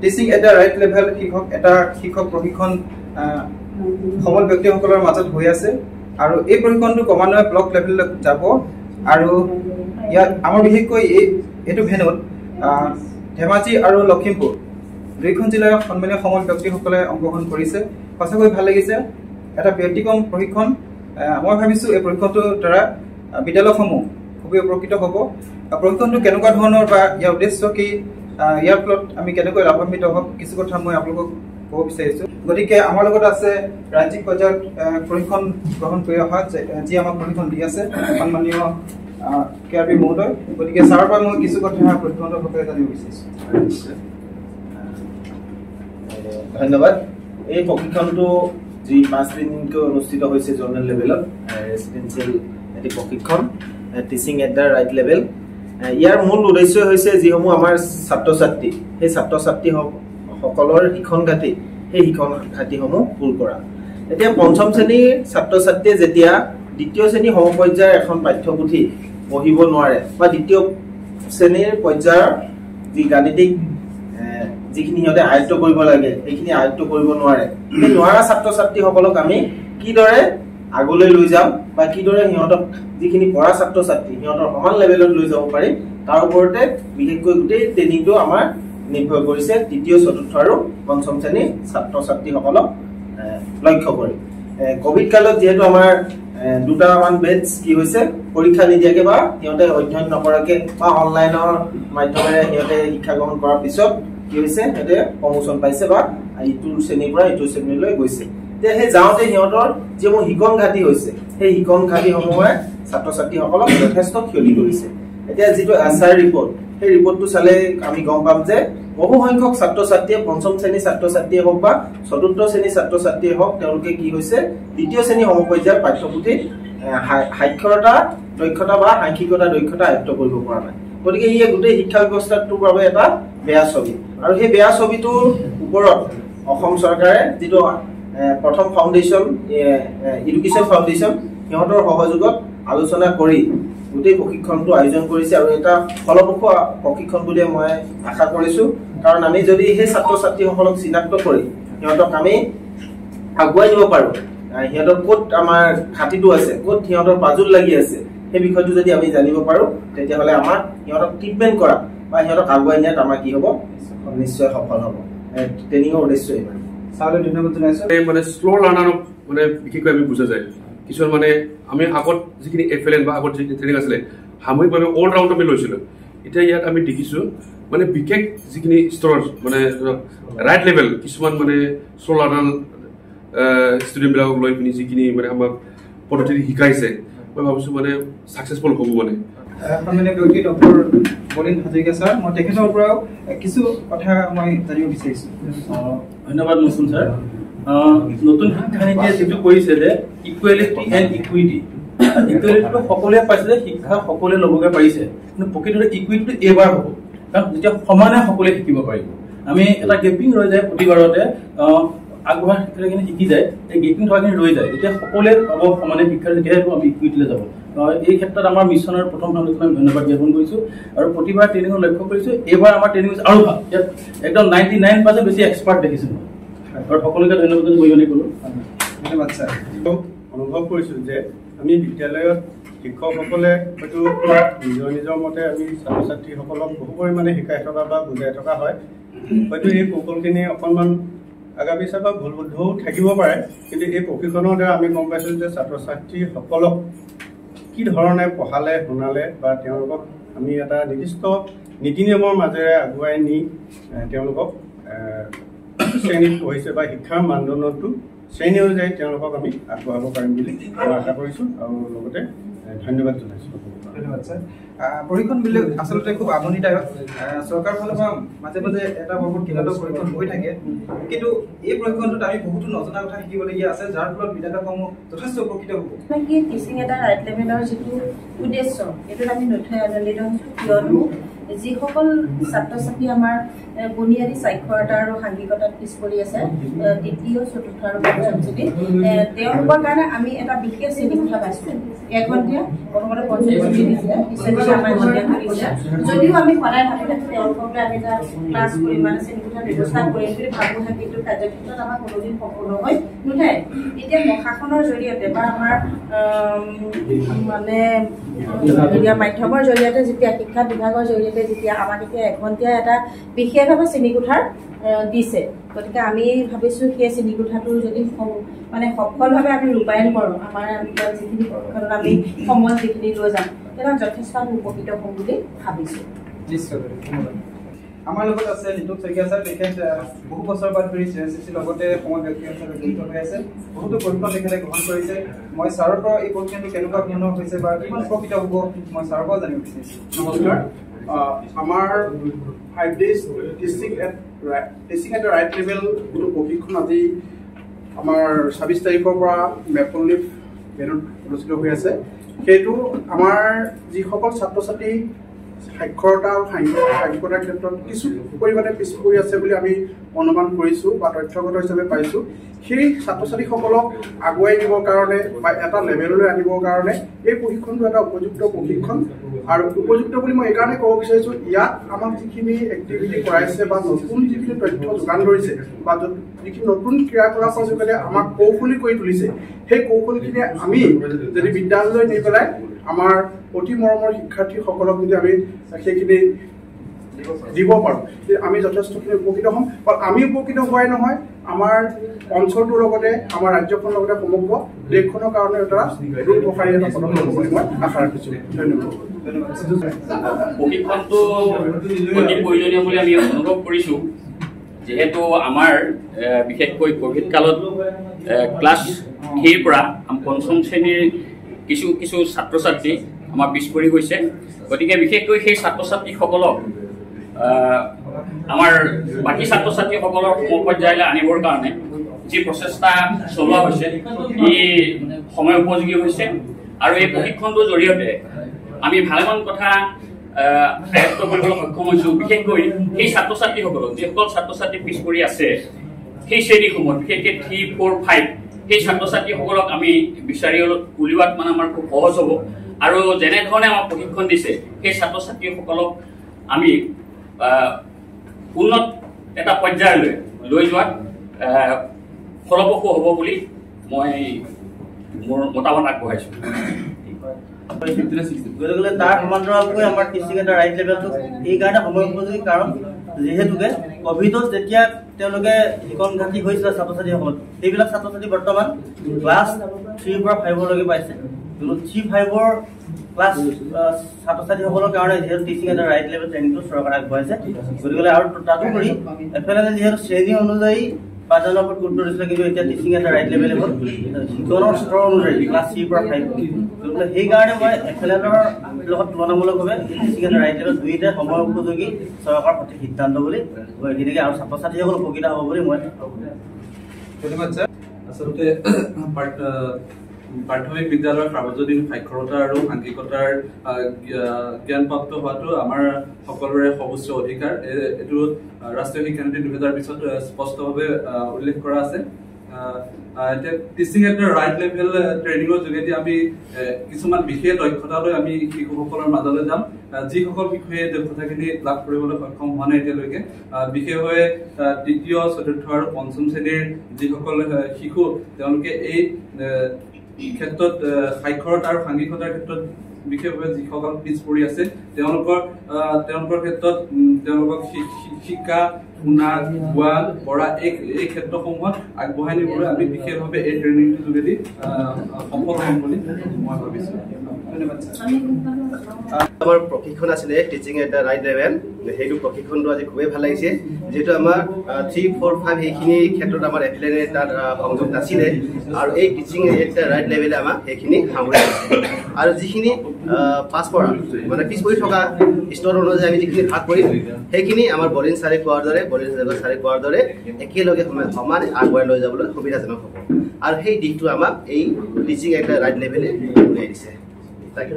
teaching at the right level শিক্ষক প্ৰশিক্ষণ সমল ব্যক্তিসকলৰ মাজত হৈ আছে আৰু এই প্ৰশিক্ষণটো ক্ৰমান্বয়ে ব্লক লেভেলত যাব আৰু ইয়াত আমাৰ বিশেষকৈ এইটো ভেনুত ধেমাজি আৰু লখিমপুৰ দুইখন জিলাৰ সন্মানীয় সমল ব্যক্তিসকলে অংশগ্ৰহণ কৰিছে সঁচাকৈ ভাল লাগিছে এটা ব্যক্তিক্ৰম প্ৰশিক্ষণ মই ভাবিছোঁ এই প্ৰশিক্ষণটোৰ দ্বাৰা বিদ্যালয়সমূহ খুবেই উপকৃত হ'ব প্ৰশিক্ষণটো কেনেকুৱা ধৰণৰ বা ইয়াৰ উদ্দেশ্য কি ইয়াৰ ফলত আমি কেনেকৈ লাভান্বিত হ'ম কিছু কথা মই আপোনালোকক ক'ব বিচাৰিছোঁ গতিকে আমাৰ লগত আছে ৰাজ্যিক পৰ্যায়ত প্ৰশিক্ষণ গ্ৰহণ কৰি অহা যি আমাক প্ৰশিক্ষণ দি আছে সন্মানীয় কেআৰবি মহোদয় গতিকে ছাৰৰ পৰা মই কিছু কথা প্ৰশিক্ষণৰ বিষয়ে জানিব বিচাৰিছোঁ ধন্যবাদ এই প্ৰশিক্ষণটো যি 5 দিনকৈ অনুষ্ঠিত হৈছে জোনেল লেভেলত ৰেচিডেন্সিয়েল এটি প্ৰশিক্ষণ teaching at the right level ইয়াৰ মূল উদ্দেশ্য হৈছে যিসমূহ আমাৰ ছাত্ৰ ছাত্ৰী সেই ছাত্ৰ ছাত্ৰীসকলৰ শিক্ষণ ঘাটি সেই শিক্ষণ ঘাটিসমূহ পূৰ কৰা এতিয়া পঞ্চম শ্ৰেণীৰ ছাত্ৰ ছাত্ৰীয়ে যেতিয়া দ্বিতীয় শ্ৰেণী সমপৰ্যায়ৰ এখন পাঠ্যপুথি পঢ়িব নোৱাৰে বা দ্বিতীয় শ্ৰেণীৰ পৰ্যায়ৰ যি গাণিতিক যিখিনি সিহঁতে আয়ত্ত কৰিব লাগে সেইখিনি আয়ত্ত কৰিব নোৱাৰে সেই নোৱাৰা ছাত্ৰ ছাত্ৰীসকলক আমি কিদৰে আগলৈ লৈ যাম বা কিদৰে সিহঁতক যিখিনি পঢ়া ছাত্ৰ ছাত্ৰী সিহঁতৰ সমান লেভেলত লৈ যাব পাৰি তাৰ ওপৰতে বিশেষকৈ গোটেই ট্ৰেইনিংটো আমাৰ নিৰ্ভৰ কৰিছে তৃতীয় চতুৰ্থ আৰু পঞ্চম শ্ৰেণীৰ ছাত্ৰ ছাত্ৰীসকলক লক্ষ্য কৰি কোভিড কালত যিহেতু আমাৰ দুটামান বেটছ কি হৈছে পৰীক্ষা নিদিয়াকে বা সিহঁতে অধ্যয়ন নকৰাকে বা অনলাইনৰ মাধ্যমেৰে সিহঁতে শিক্ষা গ্ৰহণ কৰাৰ পিছত কি হৈছে সিহঁতে প্ৰমোচন পাইছে বা ইটো শ্ৰেণীৰ পৰা ইটো শ্ৰেণীলৈ গৈছে এতিয়া সেই যাওঁতে সিহঁতৰ যিসমূহ শিকন ঘাটি হৈছে সেই শিকন ঘাটিসমূহে ছাত্ৰ ছাত্ৰীসকলক যথেষ্ট ক্ষতি কৰিছে এতিয়া যিটো এছআৰ ৰিপৰ্ট সেই ৰিপৰ্টটো চালে আমি গম পাম যে বহু সংখ্যক ছাত্ৰ ছাত্ৰীয়ে পঞ্চম শ্ৰেণীৰ ছাত্ৰ ছাত্ৰীয়ে হওক বা চতুৰ্থ শ্ৰেণীৰ ছাত্ৰ ছাত্ৰীয়ে হওক তেওঁলোকে কি হৈছে দ্বিতীয় শ্ৰেণী সমপৰ্যায়ৰ পাঠ্যপুথিত সাক্ষৰতা দক্ষতা বা সাংখ্যিকতা দক্ষতা আয়ত্ত কৰিব পৰা নাই গতিকে ই গোটেই শিক্ষা ব্যৱস্থাটোৰ বাবে এটা বেয়া ছবি আৰু সেই বেয়া ছবিটোৰ ওপৰত অসম চৰকাৰে যিটো প্ৰথম ফাউণ্ডেশ্যন এডুকেশ্যন ফাউণ্ডেশ্যন সিহঁতৰ সহযোগত আলোচনা কৰি গোটেই প্ৰশিক্ষণটো আয়োজন কৰিছে আৰু এটা ফলপ্ৰসূ প্ৰশিক্ষণ বুলি মই আশা কৰিছোঁ কাৰণ আমি যদি সেই ছাত্ৰ ছাত্ৰীসকলক চিনাক্ত কৰি সিহঁতক আমি আগুৱাই নিব পাৰোঁ সিহঁতৰ ক'ত আমাৰ ঘাটিটো আছে ক'ত সিহঁতৰ পাজুল লাগি আছে সেই বিষয়টো যদি আমি জানিব পাৰোঁ তেতিয়াহ'লে আমাৰ সিহঁতক ট্ৰিটমেণ্ট কৰা বা সিহঁতক আগুৱাই নিয়াত আমাৰ কি হ'ব নিশ্চয় সফল হ'ব ট্ৰেইনিঙৰ উদ্দেশ্য ইমান ছাৰলৈ ধন্যবাদ জনাইছোঁ মানে শ্ল' লাৰ্ণাৰক মানে বিশেষকৈ আমি বুজা যায় কিছুমান মানে আমি আগত যিখিনি এফএলএন বা আগত যিখিনি ট্ৰেইনিং আছিলে সামূহিকভাৱে অল ৰাউণ্ড আমি লৈছিলোঁ এতিয়া ইয়াত আমি দেখিছোঁ মানে বিশেষ যিখিনি স্তৰৰ মানে ৰাইট লেভেল কিছুমান মানে শ্ল' লাৰ্ণাৰ ষ্টুডেণ্টবিলাকক লৈ পিনি যিখিনি মানে আমাক পদ্ধতি শিকাইছে মই ভাবিছোঁ মানে ছাকচেছফুল হ'ব মানে সন্মানীয় ব্যক্তি ডক্টৰ বলিন হাজৰিকা ছাৰ মই তেখেতৰ পৰাও কিছু কথা মই জানিব বিচাৰিছোঁ ধন্যবাদ মুছুন ছাৰ নতুন শিক্ষানীতিয়ে যিটো কৰিছে যে ইকুৱেলিটি এণ্ড ইকুইটি ইকুৱেলিটিটো সকলোৱে পাইছে যে শিক্ষা সকলোৱে ল'বগৈ পাৰিছে কিন্তু প্ৰকৃততে ইকুইটিটো এইবাৰ হ'ব কাৰণ যেতিয়া সমানে সকলোৱে শিকিব পাৰিব আমি এটা গেপিং ৰৈ যায় প্ৰতিবাৰতে আগবঢ়া শিক্ষাখিনি শিকি যায় এই গেপিং থকাখিনি ৰৈ যায় যেতিয়া সকলোৱে পাব সমানে শিক্ষা তেতিয়াহে আমি ইকুইটিলৈ যাব এই ক্ষেত্ৰত আমাৰ মিছনৰ প্ৰথম ফাউণ্ডেশ্যনক আমি ধন্যবাদ জ্ঞাপন কৰিছোঁ আৰু প্ৰতিবাৰ ট্ৰেইনিঙৰ লক্ষ্য কৰিছোঁ এইবাৰ আমাৰ ট্ৰেইনিং আৰু ভাল ইয়াত একদম 99% বেছি এক্সপাৰ্ট দেখিছোঁ আৰু সকলোকে ধন্যবাদ বৈজনী ক'লোঁ ধন্যবাদ ছাৰ অনুভৱ কৰিছোঁ যে আমি বিদ্যালয়ত শিক্ষকসকলে হয়তো নিজৰ নিজৰ মতে আমি ছাত্ৰ ছাত্ৰীসকলক বহু পৰিমাণে শিকাই থকা বা বুজাই থকা হয় হয়তো এই কৌশলখিনি অকণমান আগা পিছা বা ভুল বুদ্ধও থাকিব পাৰে কিন্তু এই প্ৰশিক্ষণৰ দ্বাৰা আমি গম পাইছোঁ যে ছাত্ৰ ছাত্ৰীসকলক কি ধৰণে পঢ়ালে শুনালে বা তেওঁলোকক আমি এটা নিৰ্দিষ্ট নীতি নিয়মৰ মাজেৰে আগুৱাই নি তেওঁলোকক শ্ৰেণীত পঢ়িছে বা শিক্ষাৰ মানদণ্ডটো শ্ৰেণী অনুযায়ী তেওঁলোকক আমি আগবঢ়াব পাৰিম বুলি মই আশা কৰিছোঁ আৰু লগতে ধন্যবাদ জনাইছোঁ ধন্যবাদ ছাৰ প্ৰশিক্ষণবিলাক আচলতে খুব আমনিদায়ক চৰকাৰৰ ফালৰ পৰা মাজে মাজে এটা বহুত কেইবাটাও প্ৰশিক্ষণ হৈ থাকে কিন্তু এই প্ৰশিক্ষণটোত আমি বহুতো নজনা কথা শিকিবলগীয়া আছে যাৰ ফলত বিদ্যালয়সমূহ যথেষ্ট উপকৃত হ'ব টিচিং এটা ৰাইট লেভেলৰ যিটো উদ্দেশ্য এইটোত আমি নথৈ আনন্দিত হৈছোঁ কিয়নো যিসকল ছাত্ৰ ছাত্ৰী আমাৰ বুনিয়াদী সাক্ষৰতা আৰু সাংঘিকতাত পিছ পৰি আছে তৃতীয় চতুৰ্থ আৰু পঞ্চম শ্ৰেণী তেওঁলোকৰ কাৰণে আমি এটা বিশেষ শ্ৰেণীকোঠা পাইছোঁ এঘণ্টীয়া প্ৰথমতে পঞ্চম শ্ৰেণী দিছিলে পিছত আমাৰ এঘণ্টীয়া দিছে যদিও আমি সদায় ভাবি থাকোঁ তেওঁলোকলৈ আমি এটা ক্লাছ কৰি মানে শ্ৰেণীকোঠাৰ ব্যৱস্থা কৰিম বুলি ভাবোঁ কিন্তু কাৰ্যক্ষেত্ৰত আমাৰ কোনোদিন সম্পূৰ্ণ হৈ নুঠে এতিয়া প্ৰশাসনৰ জৰিয়তে বা আমাৰ মানে মিডিয়া মাধ্যমৰ জৰিয়তে যেতিয়া শিক্ষা বিভাগৰ জৰিয়তে যেতিয়া আমাক এতিয়া এঘণ্টীয়া এটা বিশেষভাৱে শ্ৰেণীকোঠাৰ দিছে গতিকে আমি ভাবিছোঁ সেই শ্ৰেণীকোঠাটো যদি মানে সফলভাৱে আমি ৰূপায়ণ কৰোঁ আমাৰ যিখিনি প্ৰশিক্ষণত আমি সমল যিখিনি লৈ যাম তেতিয়া যথেষ্ট আমি উপকৃত হ'ম বুলি ভাবিছোঁ নিশ্চয় আমাৰ লগত আছে নিতুক শইকীয়া ছাৰ তেখেত বহু বছৰ ধৰি CNCC লগতে সময় ব্যক্তি হিচাপে জড়িত হৈ আছে বহুতো প্ৰশিক্ষণ তেখেতে গ্ৰহণ কৰিছে মই ছাৰৰ পৰা এই প্ৰশিক্ষণটো কেনেকুৱা ধৰণৰ হৈছে বা কিমান উপকৃত হ'ব মই ছাৰৰ পৰা জানিব বিচাৰিছোঁ নমস্কাৰ আমাৰ 5 days teaching at right level প্ৰশিক্ষণ আজি আমাৰ 26 তাৰিখৰ পৰা মেপল লিফ বেনত অনুষ্ঠিত হৈ আছে সেইটো আমাৰ যিসকল ছাত্ৰ ছাত্ৰী সাক্ষৰতা আৰু সাংঘিকতাৰ ক্ষেত্ৰত কিছু পৰিমাণে পিছ পৰি আছে বুলি আমি অনুমান কৰিছোঁ বা তথ্যগত হিচাপে পাইছোঁ সেই ছাত্ৰ ছাত্ৰীসকলক আগুৱাই নিবৰ কাৰণে বা এটা লেভেললৈ আনিবৰ কাৰণে এই প্ৰশিক্ষণটো এটা উপযুক্ত প্ৰশিক্ষণ আৰু উপযুক্ত বুলি মই এইকাৰণে ক'ব বিচাৰিছোঁ ইয়াত আমাক যিখিনি এক্টিভিটি কৰাইছে বা নতুন যিখিনি তথ্য যোগান ধৰিছে বা যিখিনি নতুন ক্ৰিয়াকলাপৰ যোগেৰে আমাক কৌশলী কৰি তুলিছে সেই কৌশলখিনি আমি যদি বিদ্যালয়লৈ নি পেলাই আমাৰ অতি মৰমৰ শিক্ষাৰ্থীসকলক যদি আমি সেইখিনি দিব পাৰোঁ আমি যথেষ্টখিনি উপকৃত হ'ম বা আমি উপকৃত হোৱাই নহয় আমাৰ অঞ্চলটোৰ লগতে আমাৰ ৰাজ্যখনৰ লগতে সমগ্ৰ দেশখনৰ কাৰণে এটা দুৰ্প্ৰসাৰী এটা পদক্ষেপ বুলি মই আশা ৰাখিছোঁ ধন্যবাদ প্ৰশিক্ষণটো অতি প্ৰয়োজনীয় বুলি আমি অনুভৱ কৰিছোঁ যিহেতু আমাৰ বিশেষকৈ কোভিড কালত ক্লাছ 3 পৰা পঞ্চম শ্ৰেণীৰ কিছু কিছু ছাত্ৰ ছাত্ৰী আমাৰ পিছ পৰি গৈছে গতিকে বিশেষকৈ সেই ছাত্ৰ ছাত্ৰীসকলক আমাৰ বাকী ছাত্ৰ ছাত্ৰীসকলৰ সমপৰ্যায়লৈ আনিবৰ কাৰণে যি প্ৰচেষ্টা চলোৱা হৈছে ই সময় উপযোগী হৈছে আৰু এই প্ৰশিক্ষণটোৰ জৰিয়তে আমি ভালেমান কথা আয়ত্ব কৰিবলৈ সক্ষম হৈছোঁ বিশেষকৈ সেই ছাত্ৰ ছাত্ৰীসকলক যিসকল ছাত্ৰ ছাত্ৰী পিছ পৰি আছে সেই শ্ৰেণীসমূহত বিশেষকৈ 3, 4, 5 সেই ছাত্ৰ ছাত্ৰীসকলক আমি বিচাৰি উলিওৱাত মানে আমাৰ খুব সহজ হ'ব আৰু যেনেধৰণে আমাক প্ৰশিক্ষণ দিছে সেই ছাত্ৰ ছাত্ৰীসকলক আমি উন্নত এটা পৰ্যায়লৈ লৈ যোৱাত ফলপ্ৰসূ হ'ব বুলি মই মোৰ মতামত আগবঢ়াইছোঁ গতিকে তাৰ সমান্তৰালকৈ আমাৰ টিচিং এট ৰাইট লেভেলটো এইকাৰণে সময় উপযোগী কাৰণ যিহেতুকে কভিডত যেতিয়া তেওঁলোকে শিকন ঘাটি হৈছিলে ছাত্ৰ ছাত্ৰীসকল সেইবিলাক ছাত্ৰ ছাত্ৰী বৰ্তমান ক্লাছ 3 পৰা 5 লৈকে পাইছে কিন্তু 3-5 ক্লাছ ছাত্ৰ ছাত্ৰীসকলৰ কাৰণে যিহেতু টিচিং এট ৰাইট লেভেল ট্ৰেইনিংটো চৰকাৰে আগবঢ়াইছে গতিকে আৰু তাতোপৰি এফালে যিহেতু শ্ৰেণী অনুযায়ী পাঠদানৰ ওপৰত গুৰুত্ব দিছিলে কিন্তু এতিয়া টিচিং এট ৰাইট লেভেল হ'ল শিকনৰ স্তৰ অনুযায়ী ক্লাছ 3 পৰা 5 গতিকে সেইকাৰণে মই এফালৰ লগত তুলনামূলকভাৱে টিচিং এট ৰাইট লেভেল দুয়োটাই সময় উপযোগী চৰকাৰৰ সঠিক সিদ্ধান্ত বুলি মই গতিকে আৰু ছাত্ৰ ছাত্ৰীসকল উপকৃত হ'ব বুলি মই ধন্যবাদ ছাৰ আচলতে প্ৰাথমিক বিদ্যালয়ৰ সাৰ্বজনীন সাক্ষৰতা আৰু সাংঘিকতাৰ জ্ঞানপ্ৰাপ্ত হোৱাটো আমাৰ সকলোৰে সৰ্বোচ্চ অধিকাৰ এইটো ৰাষ্ট্ৰীয় শিক্ষানীতি 2020 স্পষ্টভাৱে উল্লেখ কৰা আছে টিচিং এট ৰাইট লেভেল ট্ৰেইনিঙৰ যোগেদি আমি কিছুমান বিশেষ দক্ষতালৈ আমি শিশুসকলৰ মাজলৈ যাম যিসকল শিশুৱে দক্ষতাখিনি লাভ কৰিবলৈ সক্ষম হোৱা নাই এতিয়ালৈকে বিশেষভাৱে তৃতীয় চতুৰ্থ আৰু পঞ্চম শ্ৰেণীৰ যিসকল শিশু তেওঁলোকে এই ক্ষেত্ৰত সাক্ষৰতা আৰু সাংঘিকতাৰ ক্ষেত্ৰত বিশেষভাৱে যিসকল পিছ পৰি আছে তেওঁলোকৰ ক্ষেত্ৰত তেওঁলোকক শিক্ষা শুনা গোৱা পঢ়া এই ক্ষেত্ৰসমূহত আগবঢ়াই নিবলৈ আমি বিশেষভাৱে এই ট্ৰেইনিংটোৰ যোগেদি সফল হ'ম বুলি মই ভাবিছোঁ আমাৰ প্ৰশিক্ষণ আছিলে টিচিং এট ৰাইট লেভেল সেইটো প্ৰশিক্ষণটো আজি খুবেই ভাল লাগিছে যিহেতু আমাৰ 3, 4, 5 সেইখিনি ক্ষেত্ৰত আমাৰ এফিলেনে তাত সংযোগ নাছিলে আৰু এই টিচিং এট ৰাইট লেভেলে আমাক সেইখিনি সামৰি আৰু যিখিনি পাছ কৰা মানে পিছ পৰি থকা স্তৰ অনুযায়ী আমি যিখিনি ভাগ কৰিম সেইখিনি আমাৰ বলিন ছাৰে কোৱাৰ দৰে একেলগে সমানে আগুৱাই লৈ যাবলৈ সুবিধাজনক হ'ব আৰু সেই দিশটো আমাক এই টিচিং এট ৰাইট লেভেলে উলিয়াই দিছে তাকে